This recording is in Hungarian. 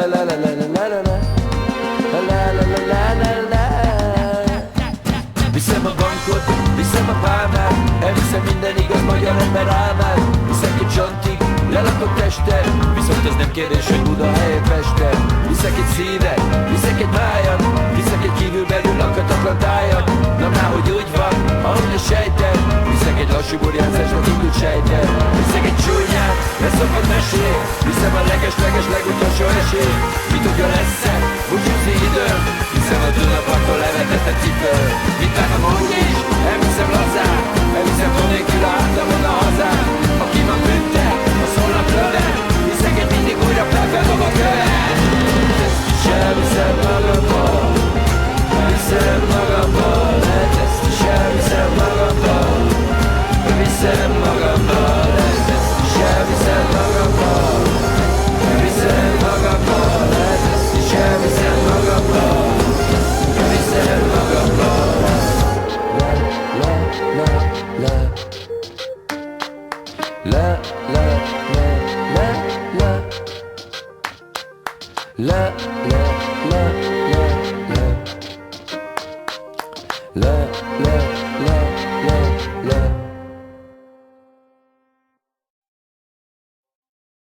la la la la la la la la la la la la la la. Viszem a bankot, viszem a pálmát, elviszem minden igaz magyar ember álmát. Viszek egy csantig, lelakott testet, viszont ez nem kérdés, hogy Budahelyet Pestet. Viszek egy szívet, viszek egy májat, viszek egy kívülbelül lakhatatlan tájat. Na már hogy úgy van, ahogy a sejted. Viszek egy lassú burjánzás, vagy indult sejted. Viszek egy csúnyát, leszokott mesél. Viszem a leges legutolsó esély. Mit tudja lesz-e, búcsúzni időm. Viszem a Dunaparton levetett a cipő. Mit már a mondj is, elviszem lazán. Elviszem tonélkül a hátamon a hazán. Aki ma büntet, a szólnak tőlem. Viszek egy mindig újra felfeldom a követ. Ezt is elviszem magammal. Viszem magammal. Ezt is elviszem magammal. Viszem magammal. Ezt is elviszem magammal. Viszem magammal. Ezt is elviszem magammal. Viszem magammal. La la la la la la la la